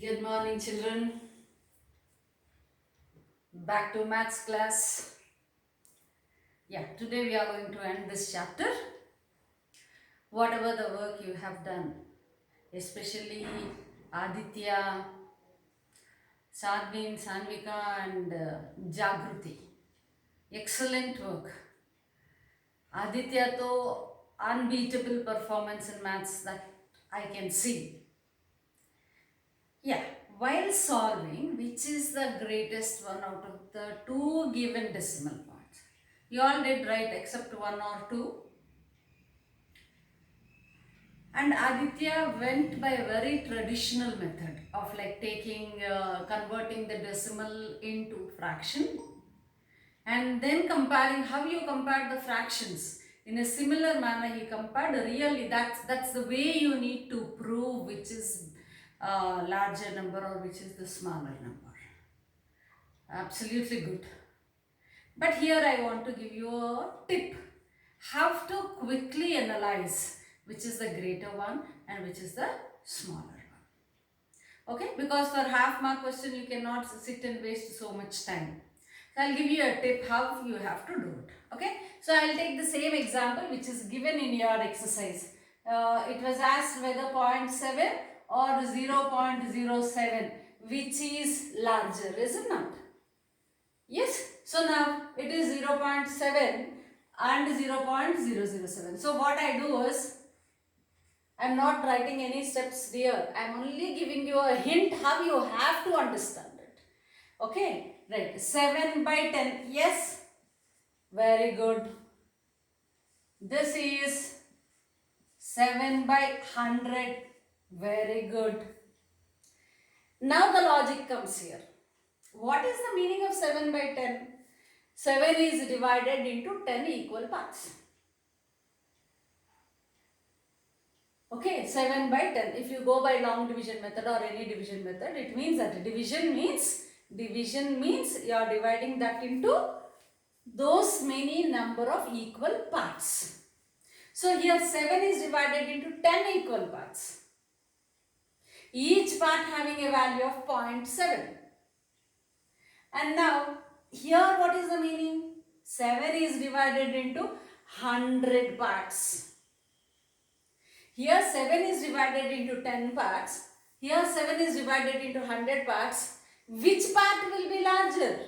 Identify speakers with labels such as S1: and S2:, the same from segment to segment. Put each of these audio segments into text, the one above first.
S1: Good morning, children. Back to maths class. Yeah, today we are going to end this chapter. Whatever the work you have done, especially Aditya, Sadvin, Sanvika, and Jagruti. Excellent work. Aditya, though, unbeatable performance in maths that I can see. Yeah, while solving, which is the greatest one out of the two given decimal points? You all did right except one or two. And Aditya went by a very traditional method of like converting the decimal into fraction and then comparing how you compared the fractions. In a similar manner, he compared really that's the way you need to prove which is larger number or which is the smaller number. Absolutely good. But here I want to give you a tip. How to quickly analyze which is the greater one and which is the smaller one. Okay, because for half mark question you cannot sit and waste so much time. So I'll give you a tip how you have to do it. Okay, so I'll take the same example which is given in your exercise. It was asked whether 0.7 or 0.07 which is larger, isn't it? Yes, so now it is 0.7 and 0.007. So what I do is, I am not writing any steps here. I am only giving you a hint how you have to understand it. Okay, right. 7 by 10. Yes, very good. This is 7 by 100. Very good. Now the logic comes here. What is the meaning of 7 by 10? 7 is divided into 10 equal parts. Okay, 7 by 10. If you go by long division method or any division method, it means that division means you are dividing that into those many number of equal parts. So here 7 is divided into 10 equal parts. Each part having a value of 0.7. And now here what is the meaning? 7 is divided into 100 parts. Here 7 is divided into 10 parts. Here 7 is divided into 100 parts. Which part will be larger?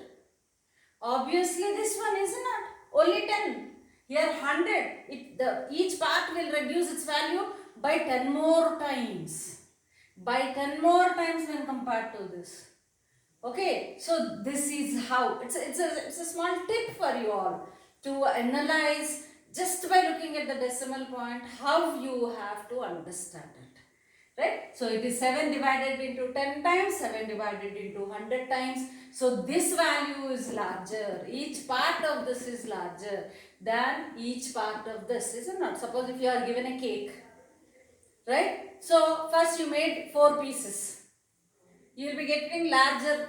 S1: Obviously this one is not. Only 10. Here 100. Each part will reduce its value by 10 more times. By 10 more times when compared to this. Okay, so this is how, it's a small tip for you all to analyze just by looking at the decimal point how you have to understand it. Right? So it is 7 divided into 10 times, 7 divided into 100 times. So this value is larger. Each part of this is larger than each part of this, isn't it? Suppose if you are given a cake. Right? So first you made 4 pieces. You will be getting larger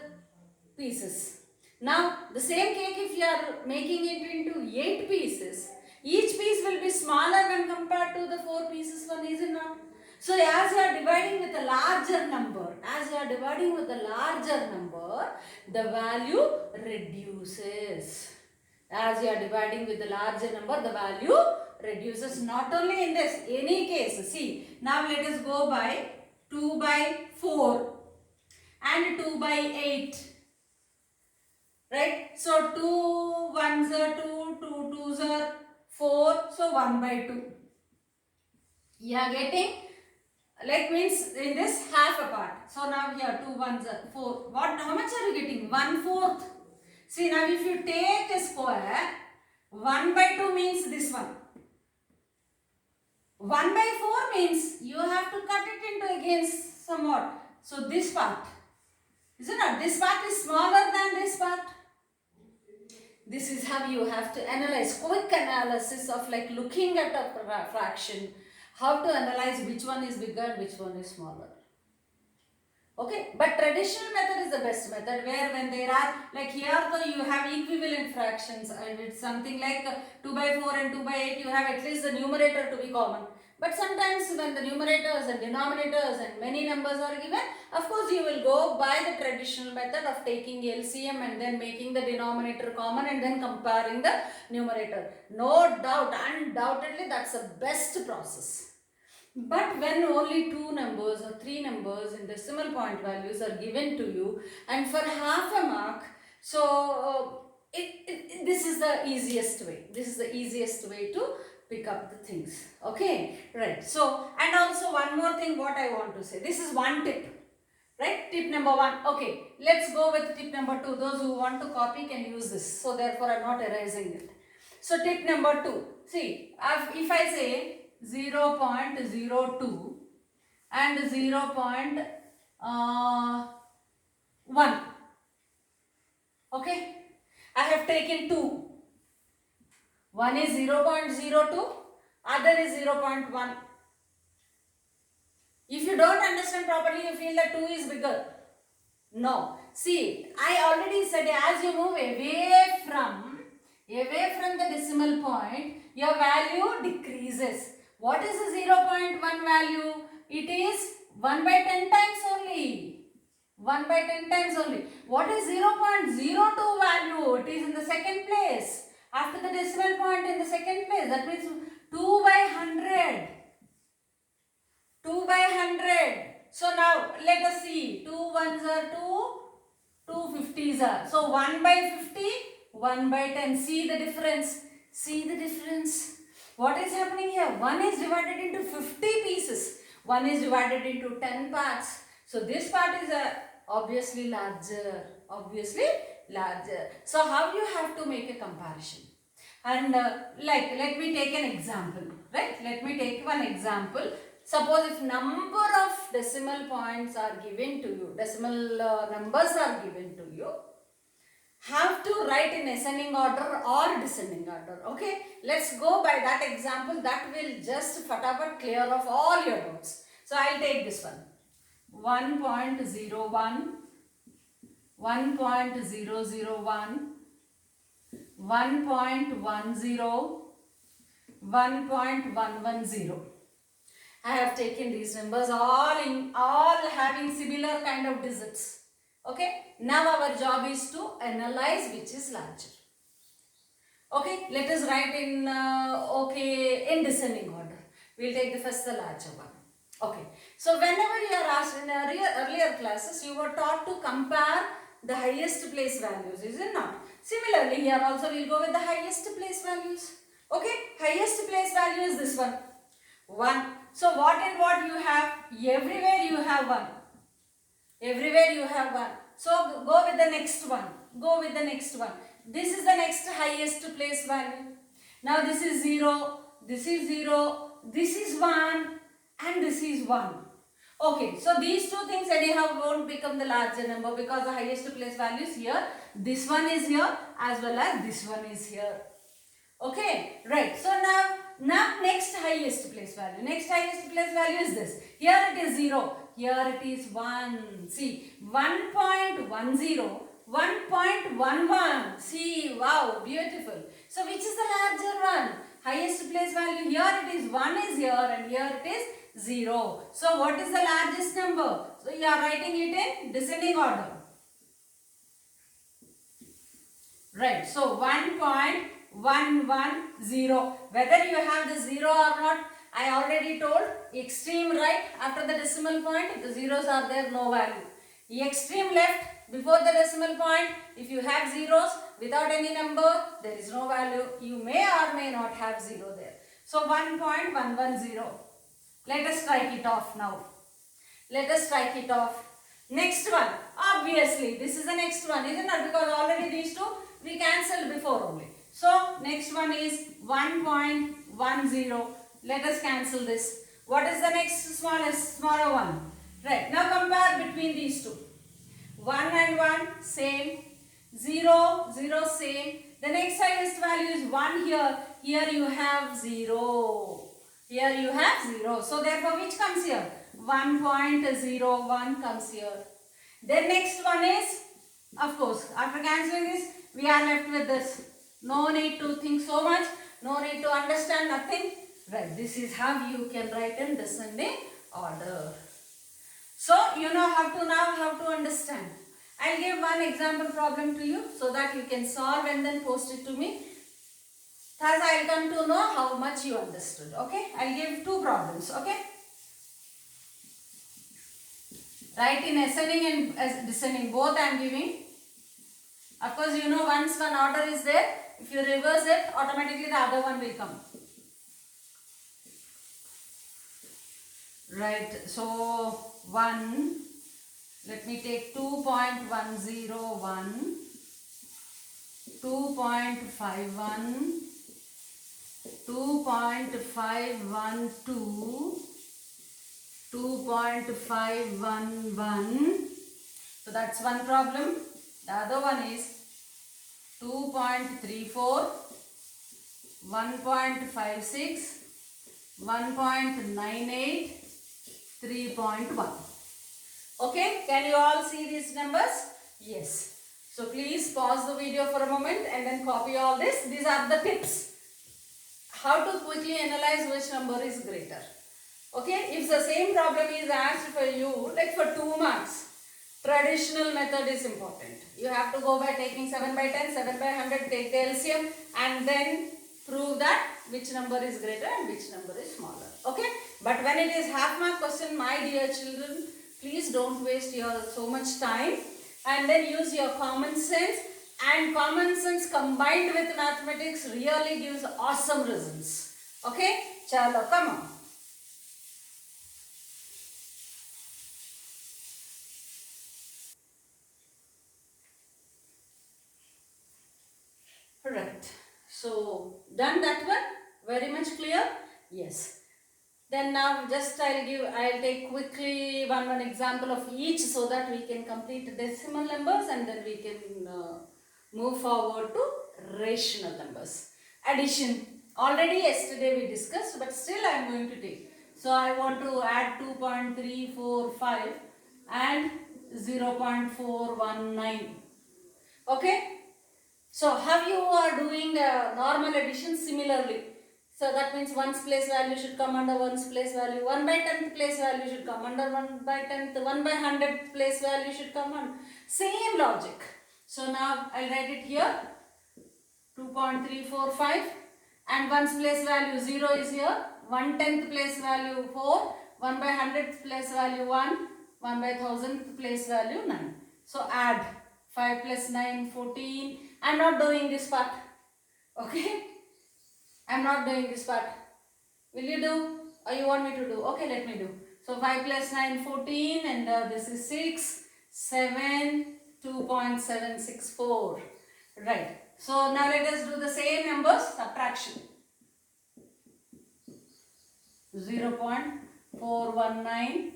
S1: pieces. Now the same cake, if you are making it into 8 pieces, each piece will be smaller when compared to the 4 pieces one, is it not? So as you are dividing with a larger number, the value reduces. As you are dividing with the larger number, the value reduces. Not only in this, any case. See, now let us go by 2 by 4 and 2 by 8. Right? So 2 ones are 2, 2 twos are 4, so 1 by 2. You are getting, like means in this half a part. So now here 2 ones are 4. How much are you getting? 1/4. See, now if you take a square, 1 by 2 means this one. 1 by 4 means you have to cut it into against somewhat. So this part. Isn't it? This part is smaller than this part. This is how you have to analyze. Quick analysis of like looking at a fraction. How to analyze which one is bigger and which one is smaller. Okay, but traditional method is the best method, where when there are like here though you have equivalent fractions and it's something like 2 by 4 and 2 by 8, you have at least the numerator to be common. But sometimes when the numerators and denominators and many numbers are given, of course you will go by the traditional method of taking LCM and then making the denominator common and then comparing the numerator. No doubt, undoubtedly that's the best process. But when only 2 numbers or 3 numbers in decimal point values are given to you and for half a mark, so this is the easiest way. This is the easiest way to pick up the things. Okay, right. So, and also one more thing what I want to say. This is one tip. Right, tip number 1. Okay, let's go with tip number 2. Those who want to copy can use this. So therefore I am not erasing it. So tip number 2. See, if I say 0.02 and 0.1. Okay, I have taken 2. One is 0.02, other is 0.1. If you don't understand properly, you feel that 2 is bigger. No. See, I already said as you move away from the decimal point, your value decreases. What is the 0.1 value? It is 1 by 10 times only. 1 by 10 times only. What is 0.02 value? It is in the second place. After the decimal point in the second place. That means 2 by 100. 2 by 100. So now let us see. 2 ones are 2. 2 50s are. So 1 by 50. 1 by 10. See the difference. See the difference. What is happening here? 1 is divided into 50 pieces. 1 is divided into 10 parts. So this part is obviously larger. Obviously larger. So how you have to make a comparison? And let me take an example. Right? Let me take one example. Suppose if number of decimal points are given to you, decimal numbers are given to you, have to write in ascending order or descending order. Okay, let's go by that example. That will just fatapat clear off all your doubts. So I'll take this one. 1.01, 1.001, 1.10, 1.110. I have taken these numbers all having similar kind of digits. Okay, now our job is to analyze which is larger. Okay, let us write in descending order. We'll take the first the larger one. Okay, so whenever you are asked in earlier classes, you were taught to compare the highest place values, is it not? Similarly, here also we'll go with the highest place values. Okay, highest place value is this one. 1. So what and what you have? Everywhere you have 1. Everywhere you have 1. So go with the next one. Go with the next one. This is the next highest place value. Now this is 0. This is 0. This is 1. And this is 1. Okay. So these two things anyhow won't become the larger number because the highest place value is here. This one is here as well as this one is here. Okay. Right. So now next highest place value. Next highest place value is this. Here it is 0. Here it is 1. See, 1.10, 1.11. See, wow, beautiful. So which is the larger one? Highest place value. Here it is 1 is here and here it is 0. So what is the largest number? So you are writing it in descending order. Right. So 1.110. Whether you have the 0 or not, I already told extreme right after the decimal point, if the zeros are there, no value. Extreme left before the decimal point, if you have zeros without any number, there is no value. You may or may not have 0 there. So 1.110. Let us strike it off now. Let us strike it off. Next one. Obviously, this is the next one, isn't it? Because already these two we cancelled before only. So next one is 1.10. Let us cancel this. What is the next smaller one? Right. Now compare between these two. 1 and 1 same. 0, 0 same. The next highest value is 1 here. Here you have 0. Here you have 0. So therefore which comes here? 1.01 comes here. Then next one is, of course, after cancelling this, we are left with this. No need to think so much. No need to understand nothing. Right, this is how you can write in descending order. So you know how to understand. I'll give one example problem to you so that you can solve and then post it to me. Thus I'll come to know how much you understood. Okay, I'll give two problems. Okay, write in ascending and descending, both I am giving. Of course, you know, once one order is there, if you reverse it, automatically the other one will come. Right, so 1, let me take 2.101, 2.51, 2.512, 2.511. So that's one problem. The other one is 2.34, 1.56, 1.98, 3.1. Okay, can you all see these numbers? Yes. So please pause the video for a moment and then copy all this. These are the tips. How to quickly analyze which number is greater. Okay, if the same problem is asked for you, like for 2 marks, traditional method is important. You have to go by taking 7 by 10, 7 by 100, take the LCM and then prove that which number is greater and which number is smaller. Okay, but when it is half mark question, my dear children, please don't waste your so much time and then use your common sense, and common sense combined with mathematics really gives awesome results. Okay, chalo, come on. Right. So done that one? Very much clear? Yes. Then now just I'll take quickly one example of each so that we can complete the decimal numbers and then we can move forward to rational numbers. Addition. Already yesterday we discussed, but still I am going to take. So I want to add 2.345 and 0.419. Okay. So how you are doing normal addition similarly. So that means 1's place value should come under 1's place value. 1 by 10th place value should come under 1 by 10th. 1 by 100th place value should come on. Same logic. So now I'll write it here. 2.345 and 1's place value 0 is here. 1/10th place value 4. 1 by 100th place value 1. 1 by 1000th place value 9. So add 5 plus 9, 14. I'm not doing this part. Okay? I'm not doing this part. Will you do? Or you want me to do? Okay, let me do. So 5 plus 9, 14 and this is 6, 7, 2.764. Right. So now let us do the same numbers, subtraction. 0.419,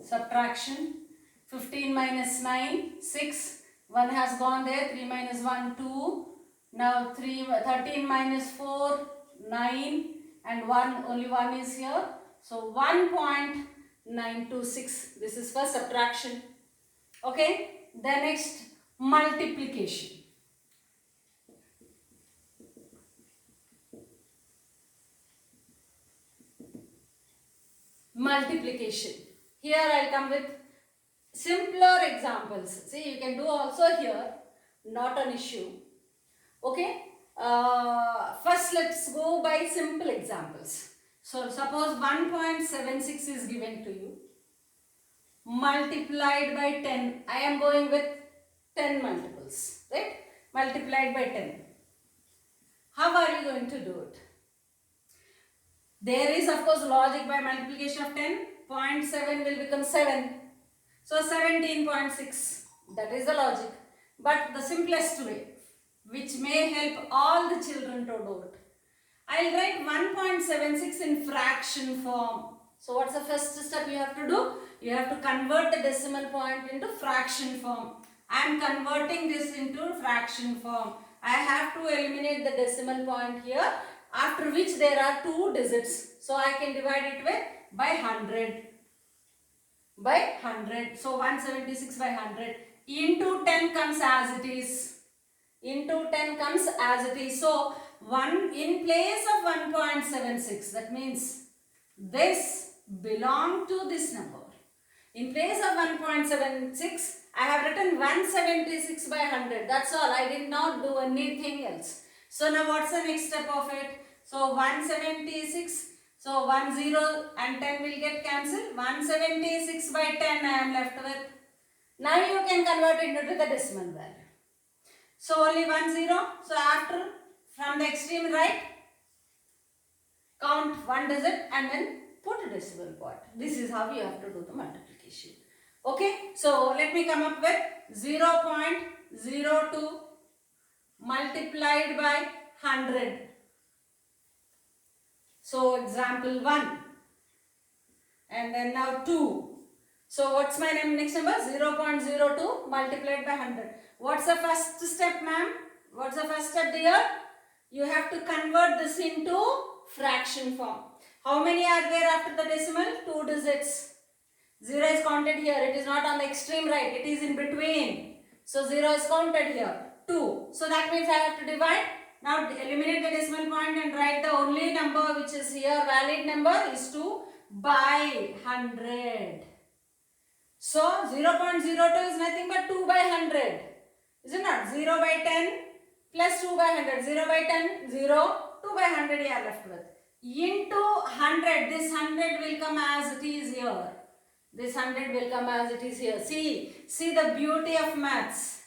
S1: subtraction. 15 minus 9, 6. 1 has gone there, 3 minus 1, 2. Now 13 minus 4, 9 and 1, only 1 is here. So 1.926, this is for subtraction. Okay, the next multiplication. Multiplication. Here I come with simpler examples. See, you can do also here, not an issue. Okay, first let's go by simple examples. So suppose 1.76 is given to you, multiplied by 10. I am going with 10 multiples, right? Multiplied by 10. How are you going to do it? There is of course logic by multiplication of 10. 0.7 will become 7. So 17.6. That is the logic. But the simplest way, which may help all the children to do it. I will write 1.76 in fraction form. So what's the first step you have to do? You have to convert the decimal point into fraction form. I am converting this into fraction form. I have to eliminate the decimal point here, after which there are 2 digits. So I can divide it with by 100. By 100. So 176 by 100. Into 10 comes as it is. Into 10 comes as it is. So 1 in place of 1.76. That means this belong to this number. In place of 1.76, I have written 176 by 100. That's all. I did not do anything else. So now what's the next step of it? So 176. So 10 and 10 will get cancelled. 176 by 10 I am left with. Now you can convert it into the decimal value. So only 10. So after, from the extreme right, count one digit and then put a decimal point. This is how you have to do the multiplication. Okay, so let me come up with 0.02 multiplied by 100. So example 1 and then now 2. So what's my next number? 0.02 multiplied by 100. What's the first step, ma'am? What's the first step there? You have to convert this into fraction form. How many are there after the decimal? 2 digits. 0 is counted here. It is not on the extreme right. It is in between. So 0 is counted here. 2. So that means I have to divide. Now eliminate the decimal point and write the only number which is here valid number is 2 by 100. So 0.02 is nothing but 2 by 100. Is it not? 0 by 10 plus 2 by 100. 0 by 10, 0. 2 by 100 you are left with. Into 100. This 100 will come as it is here. This 100 will come as it is here. See the beauty of maths.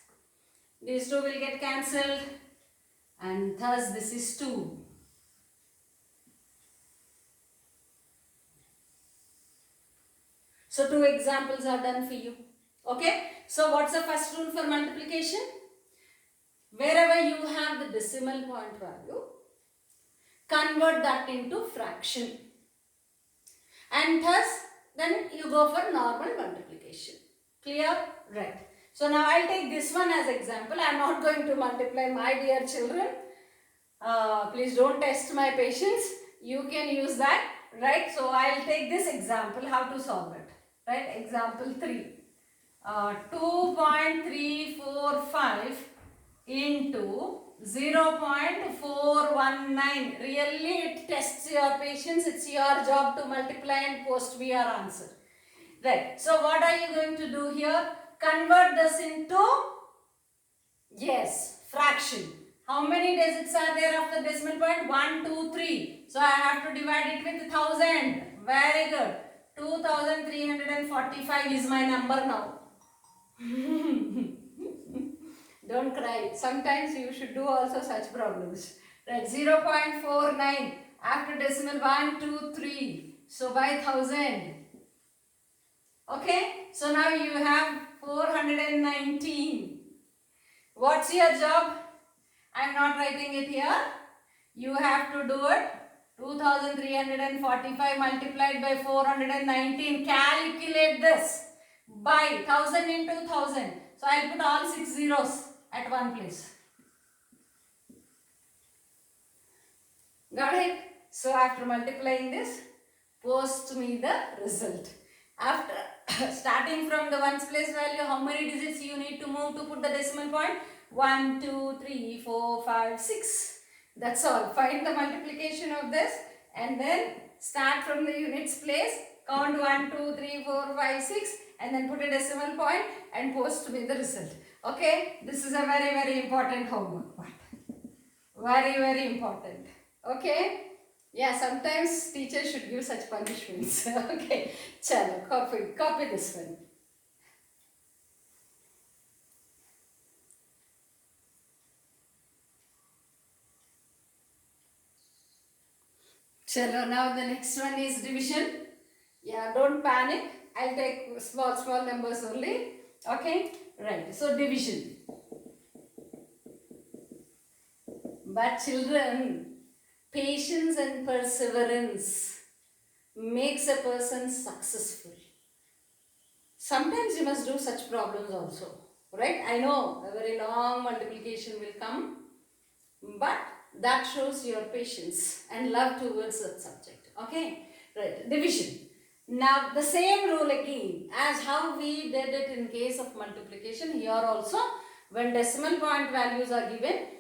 S1: These two will get cancelled. And thus this is 2. So 2 examples are done for you. Okay. So what's the first rule for multiplication? Wherever you have the decimal point value, convert that into fraction. And thus then you go for normal multiplication. Clear? Right. So now I'll take this one as example. I am not going to multiply, my dear children. Please don't test my patience. You can use that. Right. So I'll take this example, how to solve it. Right. Example 3. 2.345 into 0.419. Really it tests your patience. It's your job to multiply and post me your answer. Right. So what are you going to do here? Convert this into, yes, fraction. How many digits are there after decimal point? 1, 2, 3. So I have to divide it with 1000. Very good. 2345 is my number now. Don't cry. Sometimes you should do also such problems. Right. 0.49 after decimal 1, 2, 3. So by 1000. Okay. So now you have 419. What's your job? I am not writing it here. You have to do it. 2345 multiplied by 419. Calculate this by 1000 into 1000. So I will put all 6 zeros at one place. Got it? So after multiplying this, post me the result. After starting from the ones place value, how many digits you need to move to put the decimal point? 1, 2, 3, 4, 5, 6. That's all. Find the multiplication of this and then start from the units place. Count 1, 2, 3, 4, 5, 6 and then put a decimal point and post me the result. Okay. This is a very, very important homework part. Very, very important. Okay. Yeah, sometimes teachers should give such punishments. Okay. Chalo, copy this one. Chalo, now the next one is division. Yeah, don't panic. I'll take small numbers only. Okay. Right. So division. But children, patience and perseverance makes a person successful. Sometimes you must do such problems also. Right? I know a very long multiplication will come. But that shows your patience and love towards that subject. Okay? Right. Division. Now the same rule again as how we did it in case of multiplication. Here also when decimal point values are given,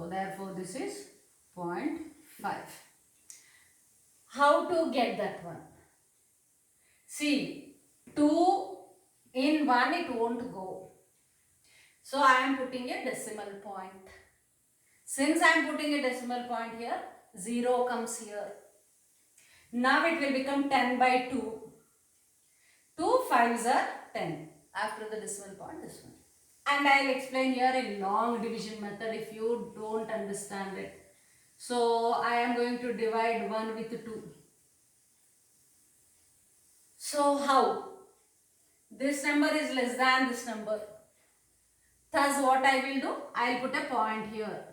S1: So therefore this is 0.5. How to get that one? See, 2 in 1 it won't go. So I am putting a decimal point. Since I am putting a decimal point here, 0 comes here. Now it will become 10 by 2. 2 5s are 10 after the decimal point, this one. And I will explain here a long division method if you don't understand it. So I am going to divide 1 with 2. So how? This number is less than this number. Thus what I will do? I will put a point here.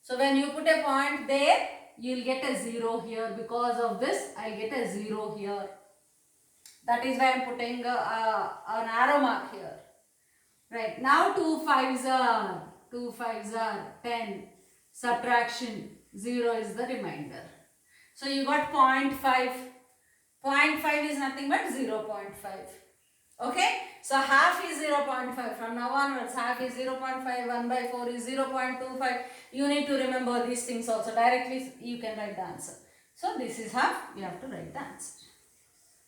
S1: So when you put a point there, you will get a 0 here. Because of this, I will get a 0 here. That is why I am putting an arrow mark here. Right. Now 2 5s are 10. Subtraction. 0 is the remainder. So you got 0.5. 0.5 is nothing but 0.5. Okay. So half is 0.5. From now onwards, half is 0.5. 1 by 4 is 0.25. You need to remember these things also. Directly you can write the answer. So this is half. You have to write the answer.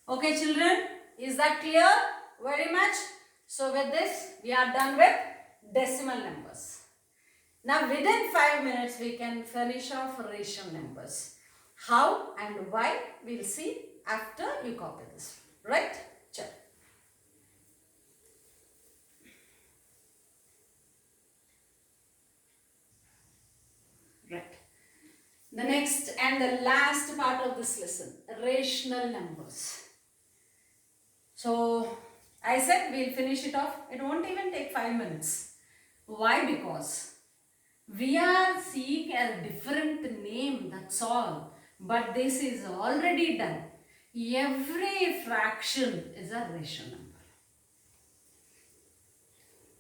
S1: Okay children. Is that clear? Very much. So with this, we are done with decimal numbers. Now within 5 minutes, we can finish off rational numbers. How and why, we will see after you copy this. Right? Check. Right. The next and the last part of this lesson, rational numbers. So I said we'll finish it off. It won't even take 5 minutes. Why? Because we are seeing a different name, that's all. But this is already done. Every fraction is a rational number.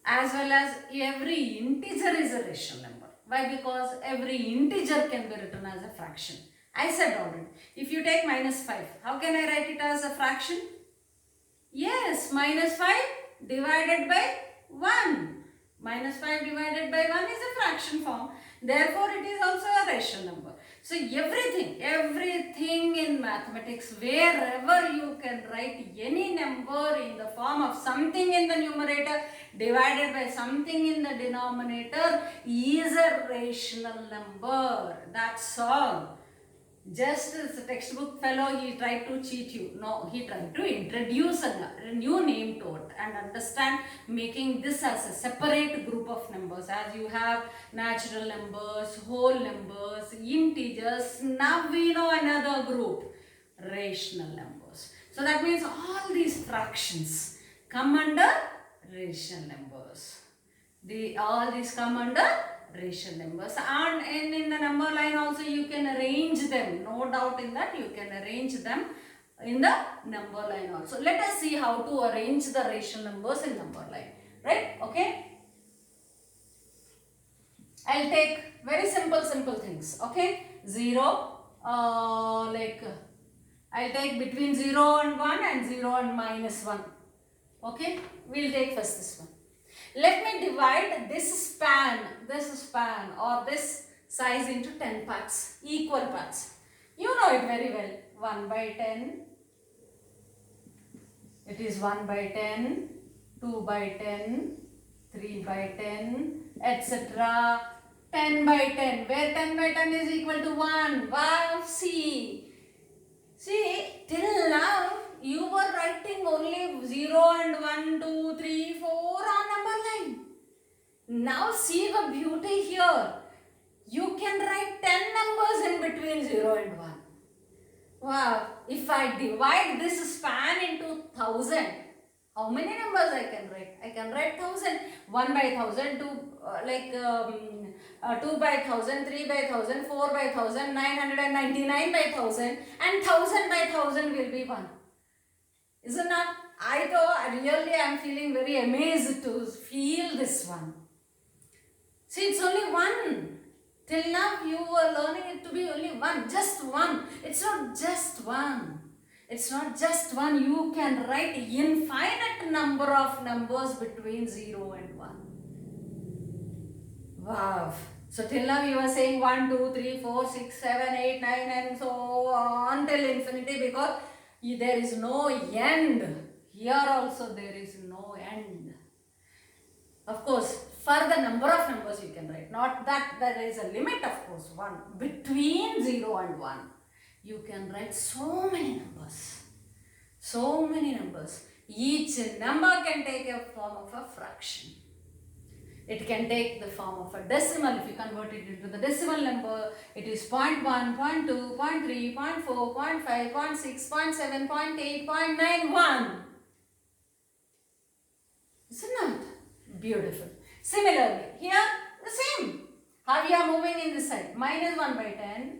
S1: As well as every integer is a rational number. Why? Because every integer can be written as a fraction. I said already. If you take -5, how can I write it as a fraction? Yes, -5 divided by 1. -5 divided by 1 is a fraction form. Therefore, it is also a rational number. So, everything in mathematics, wherever you can write any number in the form of something in the numerator divided by something in the denominator is a rational number. That's all. Just as a textbook fellow, he tried to cheat you. No, he tried to introduce a new name to it and understand, making this as a separate group of numbers. As you have natural numbers, whole numbers, integers. Now we know another group, rational numbers. So that means all these fractions come under rational numbers. All these come under rational numbers, and in the number line also you can arrange them. No doubt in that, you can arrange them in the number line also. Let us see how to arrange the rational numbers in number line. Right? Okay. I'll take very simple things. Okay. 0, I'll take between 0 and 1 and 0 and -1. Okay. We'll take first this one. Let me divide this span or this size into 10 parts, equal parts. You know it very well. 1 by 10. It is 1 by 10, 2 by 10, 3 by 10, etc. 10 by 10, where 10 by 10 is equal to 1. Wow, see, till now you were writing only 0 and 1, 2, 3, 4 on number line. Now see the beauty here. You can write 10 numbers in between 0 and 1. Wow, if I divide this span into 1000, how many numbers I can write? I can write 1000. 1 by 1000, 2 by 1000, 3 by 1000, 4 by 1000, 999 by 1000, and 1000 by 1000 will be 1. Isn't that? I am feeling very amazed to feel this one. See, it's only 1. Till now you were learning it to be only 1, just 1. It's not just 1. It's not just 1. You can write infinite number of numbers between 0 and 1. Wow. So till now you are saying 1, 2, 3, 4, 6, 7, 8, 9 and so on till infinity, because there is no end. Here also there is no end. Of course, for the number of numbers you can write, not that there is a limit, of course, 1. Between 0 and 1, you can write so many numbers. So many numbers. Each number can take a form of a fraction. It can take the form of a decimal. If you convert it into the decimal number, it is 0.1, 0.2, 0.3, 0.4, 0.5, 0.6, 0.7, 0.8, 0.91. Isn't it beautiful? Similarly, here the same. How we are moving in this side? Minus 1 by 10,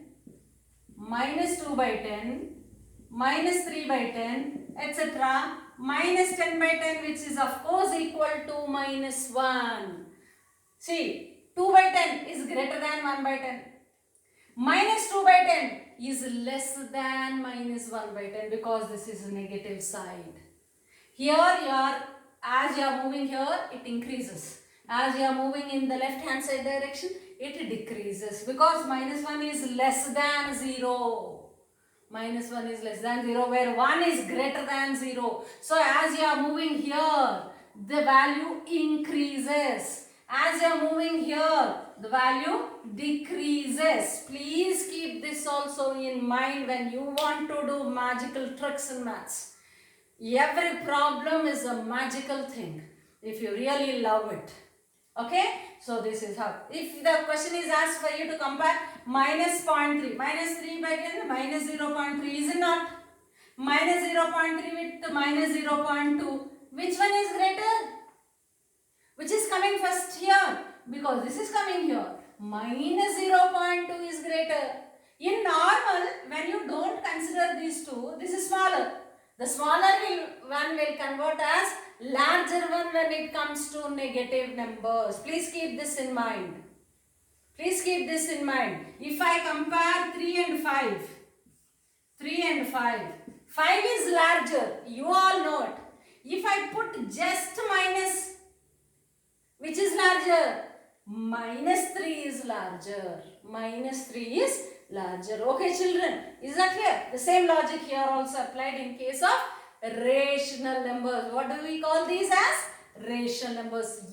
S1: minus 2 by 10, minus 3 by 10, etc. Minus 10 by 10, which is of course equal to minus 1. See, 2 by 10 is greater than 1 by 10. Minus 2 by 10 is less than minus 1 by 10, because this is a negative side. Here as you are moving here, it increases. As you are moving in the left hand side direction, it decreases, because minus 1 is less than 0. Minus 1 is less than 0, where 1 is greater than 0. So as you are moving here, the value increases. As you are moving here, the value decreases. Please keep this also in mind when you want to do magical tricks in maths. Every problem is a magical thing if you really love it. Okay? So this is how. If the question is asked for you to compare minus 0.3, minus 3 by 10, minus 0.3, is it not? Minus 0.3 with minus 0.2. Which one is greater? Which is coming first here? Because this is coming here. Minus 0.2 is greater. In normal, when you don't consider these two, this is smaller. The smaller one will convert as larger one when it comes to negative numbers. Please keep this in mind. Please keep this in mind. If I compare 3 and 5, 5 is larger. You all know it. If I put just minus, which is larger? Minus 3 is larger. Minus 3 is larger. Okay, children, is that clear? The same logic here also applied in case of rational numbers. What do we call these as? Rational numbers.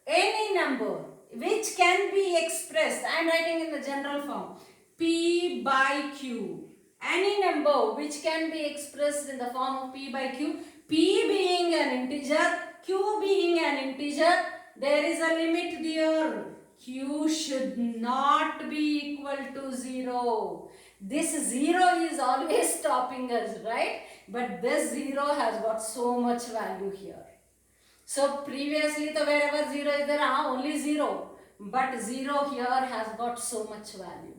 S1: Any number which can be expressed, I am writing in the general form, P by Q. Any number which can be expressed in the form of P by Q, P being an integer, Q being an integer, there is a limit there. Q should not be equal to 0. This 0 is always stopping us, right? But this 0 has got so much value here. So previously, wherever 0 is there, only 0. But 0 here has got so much value.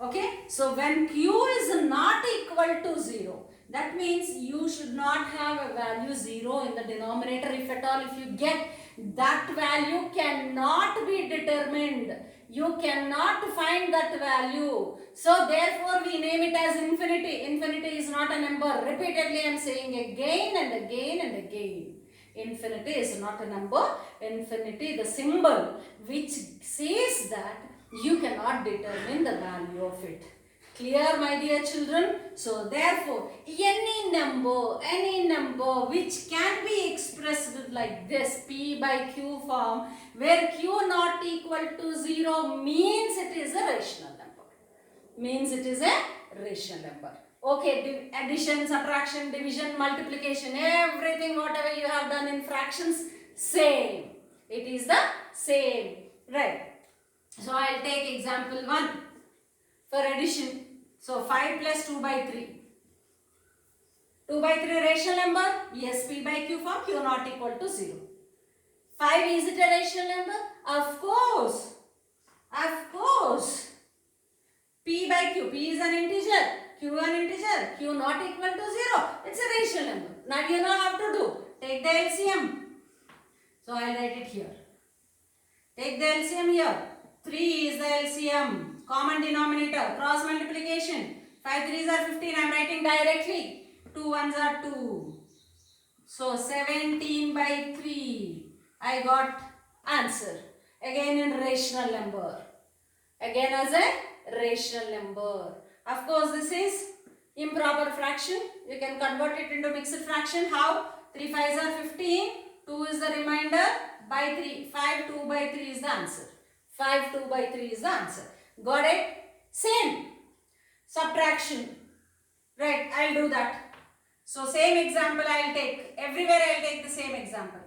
S1: Okay, so when Q is not equal to 0, that means you should not have a value 0 in the denominator. If at all, if you get that value cannot be determined. You cannot find that value. So therefore we name it as infinity. Infinity is not a number. Repeatedly I am saying again and again and again. Infinity is not a number. Infinity, the symbol which says that you cannot determine the value of it. Clear, my dear children? So therefore, any number which can be expressed like this, P by Q form, where Q not equal to 0 means it is a rational number. Means it is a rational number. Okay, addition, subtraction, division, multiplication, everything whatever you have done in fractions, same. It is the same. Right. So I will take example 1 for addition. So 5 plus 2 by 3. 2 by 3 rational number? Yes, P by Q form, Q not equal to 0. 5, is it a rational number? Of course. Of course. P by Q. P is an integer. Q an integer. Q not equal to 0. It's a rational number. Now you know how to do. Take the LCM. So I will write it here. Take the LCM here. 3 is the LCM. Common denominator. Cross multiplication. 5 3s are 15. I am writing directly. 2 1s are 2. So 17 by 3. I got answer. again in rational number. Again as a rational number. Of course, this is improper fraction. You can convert it into mixed fraction. How? 3 5s are 15. 2 is the remainder by 3. 5 2 by 3 is the answer. 5 2 by 3 is the answer. Got it? Same. Subtraction. Right, I'll do that. So same example I'll take. Everywhere I'll take the same example.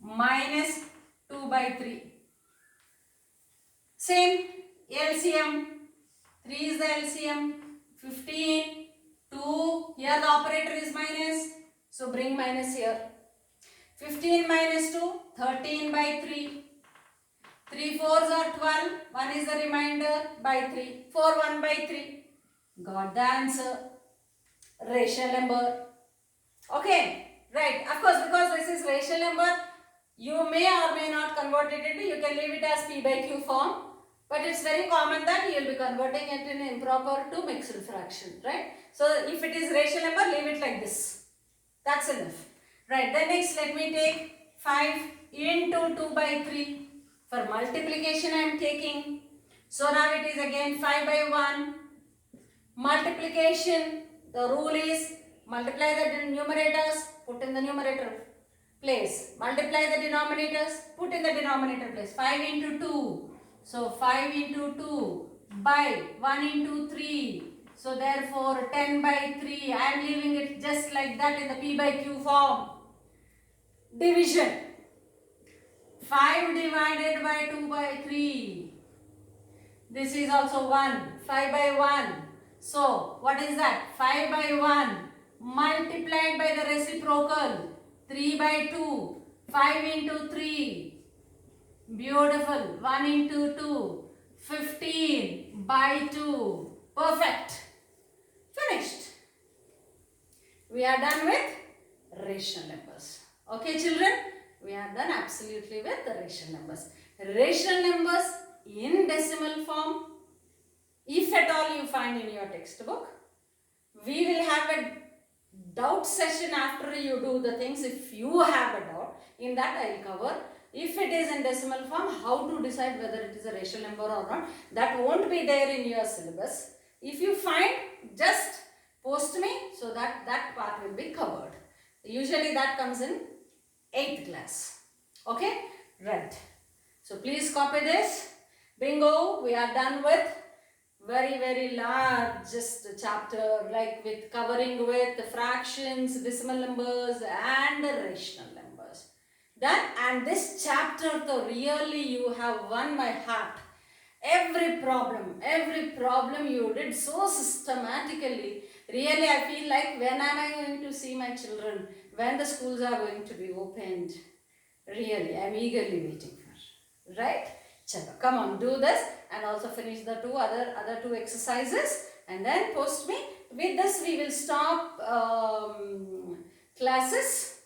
S1: Minus 2 by 3. Same LCM. 3 is the LCM. 15. 2. Here the operator is minus. So bring minus here. 15 minus 2. 13 by 3. 3 4s are 12. 1 is the remainder by 3. 4 1 by 3. Got the answer. Rational number. Okay. Right. Of course, because this is rational number, you may or may not convert it into, you can leave it as P by Q form. But it's very common that you will be converting it in improper to mixed fraction. Right. So if it is rational number, leave it like this. That's enough. Right. Then next let me take 5 into 2 by 3. For multiplication I am taking. So now it is again 5 by 1. Multiplication, the rule is multiply the numerators, put in the numerator place. Multiply the denominators, put in the denominator place. 5 into 2. So 5 into 2 by 1 into 3. So therefore 10 by 3. I am leaving it just like that in the P by Q form. Division. 5 divided by 2 by 3. This is also 1. 5 by 1. So, what is that? 5 by 1 multiplied by the reciprocal. 3 by 2. 5 into 3. Beautiful. 1 into 2. 15 by 2. Perfect. Finished. We are done with rational numbers. Okay, children? We are done absolutely with the rational numbers. Rational numbers in decimal form, if at all you find in your textbook. We will have a doubt session after you do the things. If you have a doubt, in that I will cover. If it is in decimal form, how to decide whether it is a rational number or not. That won't be there in your syllabus. If you find, just post me so that that part will be covered. Usually that comes in 8th class. Okay? Right. So please copy this. Bingo. We are done with very largest chapter, like with covering with the fractions, decimal numbers and the rational numbers. Done. And this chapter though, really you have won my heart. Every problem you did so systematically. Really I feel like, when am I going to see my children? When the schools are going to be opened? Really, I am eagerly waiting for. Right? Chalo, come on, do this and also finish the other two exercises and then post me. With this we will stop classes.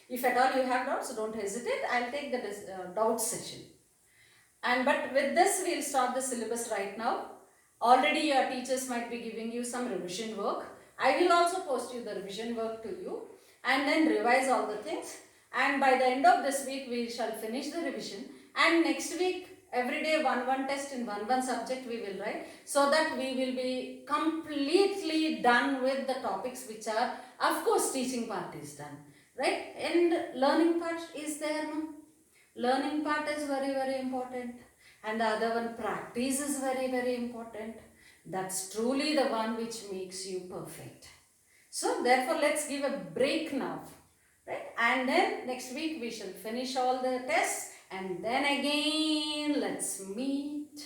S1: If at all you have doubts, don't hesitate. I'll take the doubt session. But with this we'll stop the syllabus right now. Already your teachers might be giving you some revision work. I will also post you the revision work to you and then revise all the things. And by the end of this week we shall finish the revision. And next week, every day one test in one subject we will write, so that we will be completely done with the topics which are, of course, teaching part is done, right? And learning part is there, no? Learning part is very important. And the other one, practice, is very important. That's truly the one which makes you perfect. So therefore, let's give a break now, right? And then next week we shall finish all the tests. And then again, let's meet.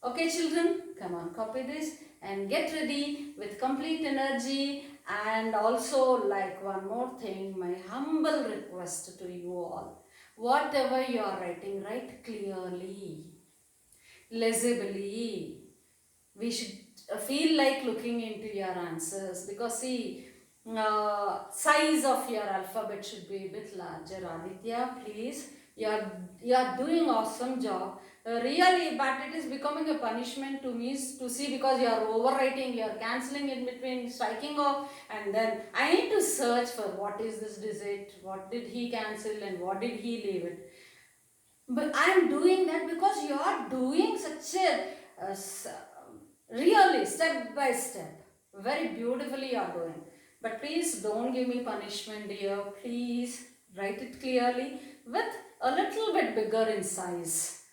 S1: Okay, children, come on, copy this and get ready with complete energy. And also, like one more thing, my humble request to you all, whatever you are writing, write clearly, legibly. We should feel like looking into your answers, because see, size of your alphabet should be a bit larger. Aditya, please You're doing awesome job. Really, but it is becoming a punishment to me to see, because you are overwriting, you are cancelling in between, striking off, and then I need to search for what is this digit, what did he cancel, and what did he leave it. But I am doing that because you are doing such a really step by step, very beautifully you are doing. But please don't give me punishment, dear. Please write it clearly with a little bit bigger in size.